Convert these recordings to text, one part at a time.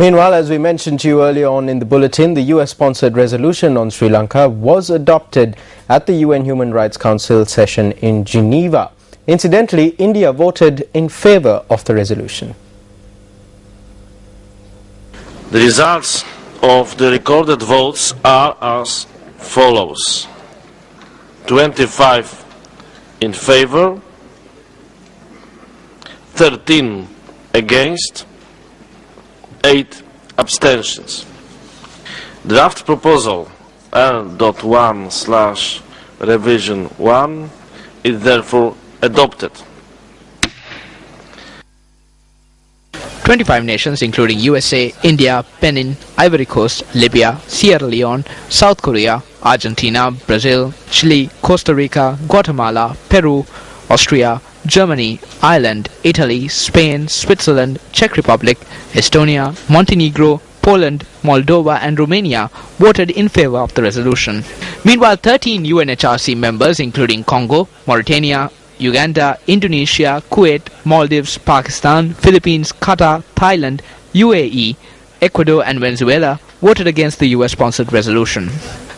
Meanwhile, as we mentioned to you earlier on in the bulletin, the US-sponsored resolution on Sri Lanka was adopted at the UN Human Rights Council session in Geneva. Incidentally, India voted in favor of the resolution. The results of the recorded votes are as follows: 25 in favor, 13 against, 8 abstentions. Draft proposal L.1/revision 1 is therefore adopted. 25 nations including USA, India, Benin, Ivory Coast, Libya, Sierra Leone, South Korea, Argentina, Brazil, Chile, Costa Rica, Guatemala, Peru, Austria, Germany, Ireland, Italy, Spain, Switzerland, Czech Republic, Estonia, Montenegro, Poland, Moldova and Romania voted in favor of the resolution. Meanwhile, 13 UNHRC members including Congo, Mauritania, Uganda, Indonesia, Kuwait, Maldives, Pakistan, Philippines, Qatar, Thailand, UAE, Ecuador and Venezuela voted against the US-sponsored resolution.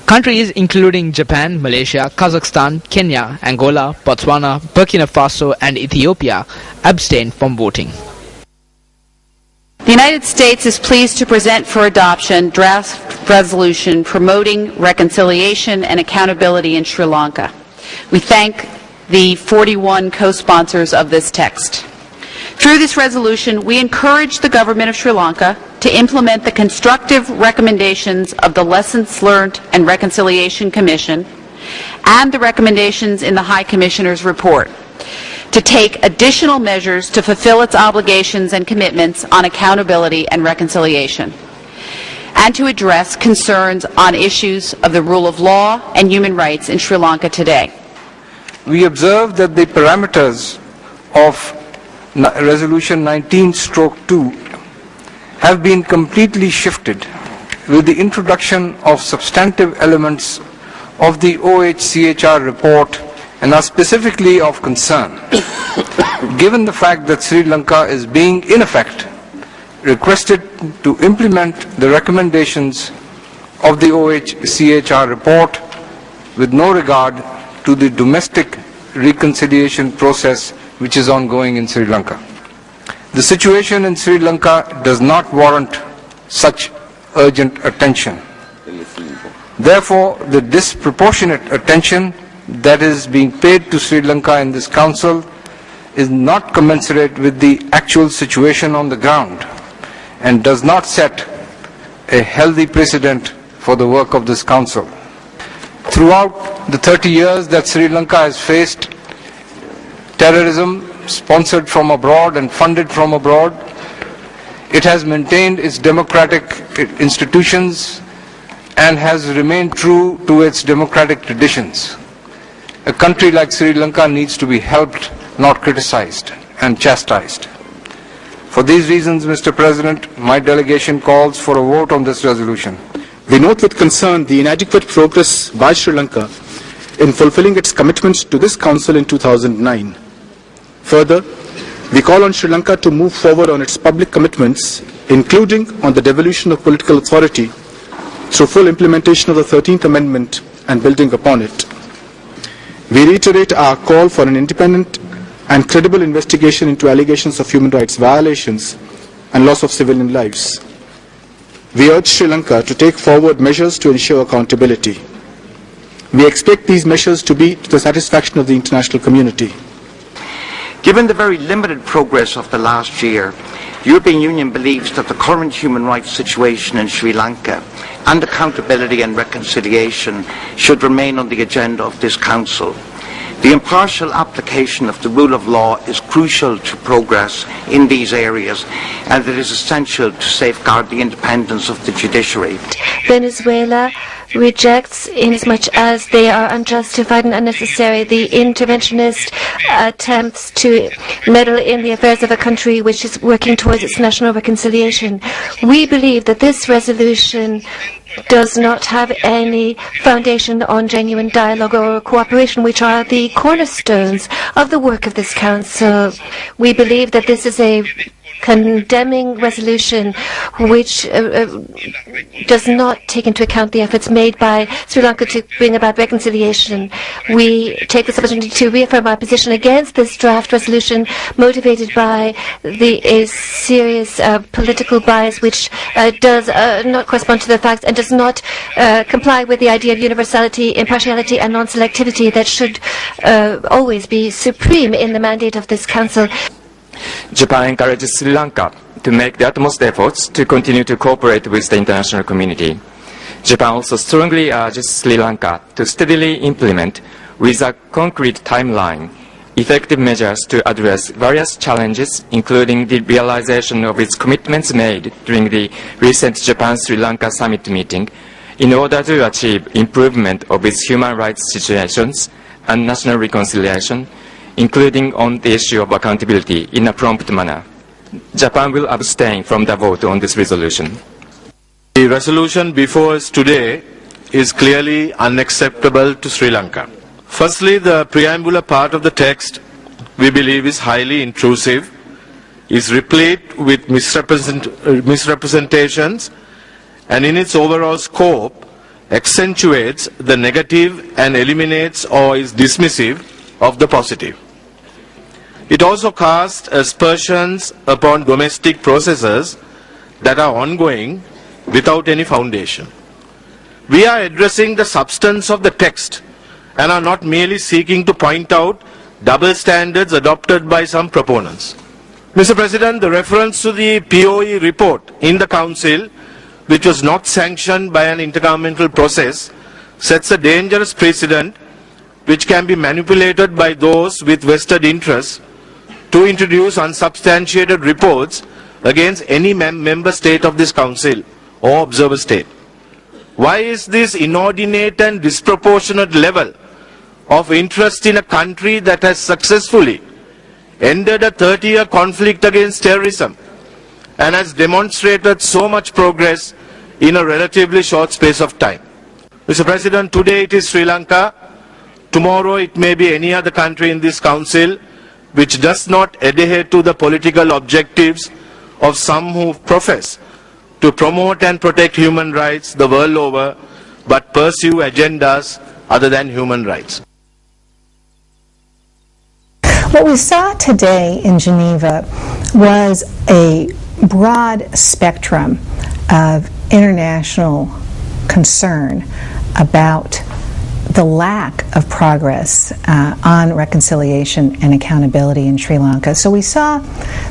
Countries including Japan, Malaysia, Kazakhstan, Kenya, Angola, Botswana, Burkina Faso and Ethiopia abstained from voting. The United States is pleased to present for adoption draft resolution promoting reconciliation and accountability in Sri Lanka. We thank the 41 co-sponsors of this text. Through this resolution, we encourage the government of Sri Lanka to implement the constructive recommendations of the Lessons Learned and Reconciliation Commission and the recommendations in the High Commissioner's report, to take additional measures to fulfill its obligations and commitments on accountability and reconciliation, and to address concerns on issues of the rule of law and human rights in Sri Lanka today. We observe that the parameters of Resolution 19/2 have been completely shifted with the introduction of substantive elements of the OHCHR report and are specifically of concern, given the fact that Sri Lanka is being, in effect, requested to implement the recommendations of the OHCHR report with no regard to the domestic reconciliation process which is ongoing in Sri Lanka. The situation in Sri Lanka does not warrant such urgent attention. Therefore, the disproportionate attention that is being paid to Sri Lanka in this Council is not commensurate with the actual situation on the ground and does not set a healthy precedent for the work of this Council. Throughout the 30 years that Sri Lanka has faced terrorism sponsored from abroad and funded from abroad, it has maintained its democratic institutions and has remained true to its democratic traditions. A country like Sri Lanka needs to be helped, not criticized and chastised. For these reasons, Mr. President, my delegation calls for a vote on this resolution. We note with concern the inadequate progress by Sri Lanka in fulfilling its commitments to this Council in 2009. Further, we call on Sri Lanka to move forward on its public commitments, including on the devolution of political authority through full implementation of the 13th Amendment and building upon it. We reiterate our call for an independent and credible investigation into allegations of human rights violations and loss of civilian lives. We urge Sri Lanka to take forward measures to ensure accountability. We expect these measures to be to the satisfaction of the international community. Given the very limited progress of the last year, the European Union believes that the current human rights situation in Sri Lanka and accountability and reconciliation should remain on the agenda of this Council. The impartial application of the rule of law is crucial to progress in these areas, and it is essential to safeguard the independence of the judiciary. Venezuela rejects, inasmuch as they are unjustified and unnecessary, the interventionist attempts to meddle in the affairs of a country which is working towards its national reconciliation. We believe that this resolution does not have any foundation on genuine dialogue or cooperation, which are the cornerstones of the work of this Council. We believe that this is a condemning resolution which does not take into account the efforts made by Sri Lanka to bring about reconciliation. We take this opportunity to reaffirm our position against this draft resolution motivated by a serious political bias which does not correspond to the facts and does not comply with the idea of universality, impartiality and non-selectivity that should always be supreme in the mandate of this Council. Japan encourages Sri Lanka to make the utmost efforts to continue to cooperate with the international community. Japan also strongly urges Sri Lanka to steadily implement, with a concrete timeline, effective measures to address various challenges, including the realization of its commitments made during the recent Japan-Sri Lanka summit meeting, in order to achieve improvement of its human rights situations and national reconciliation, including on the issue of accountability in a prompt manner. Japan will abstain from the vote on this resolution. The resolution before us today is clearly unacceptable to Sri Lanka. Firstly, the preambular part of the text, we believe, is highly intrusive, is replete with misrepresentations, and in its overall scope, accentuates the negative and eliminates or is dismissive of the positive. It also casts aspersions upon domestic processes that are ongoing without any foundation. We are addressing the substance of the text and are not merely seeking to point out double standards adopted by some proponents. Mr. President, the reference to the POE report in the Council, which was not sanctioned by an intergovernmental process, sets a dangerous precedent which can be manipulated by those with vested interests to introduce unsubstantiated reports against any member state of this Council or observer state. Why is this inordinate and disproportionate level of interest in a country that has successfully ended a 30-year conflict against terrorism and has demonstrated so much progress in a relatively short space of time? Mr. President, today it is Sri Lanka, tomorrow it may be any other country in this Council which does not adhere to the political objectives of some who profess to promote and protect human rights the world over, but pursue agendas other than human rights. What we saw today in Geneva was a broad spectrum of international concern about the lack of progress on reconciliation and accountability in Sri Lanka. So we saw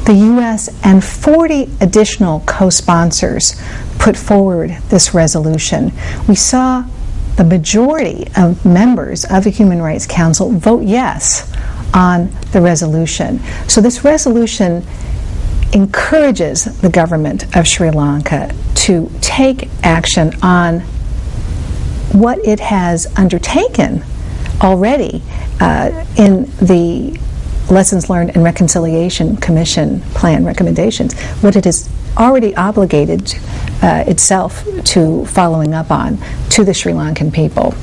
the U.S. and 40 additional co-sponsors put forward this resolution. We saw the majority of members of the Human Rights Council vote yes on the resolution. So this resolution encourages the government of Sri Lanka to take action on what it has undertaken already in the Lessons Learned and Reconciliation Commission plan recommendations, what it has already obligated itself to following up on to the Sri Lankan people.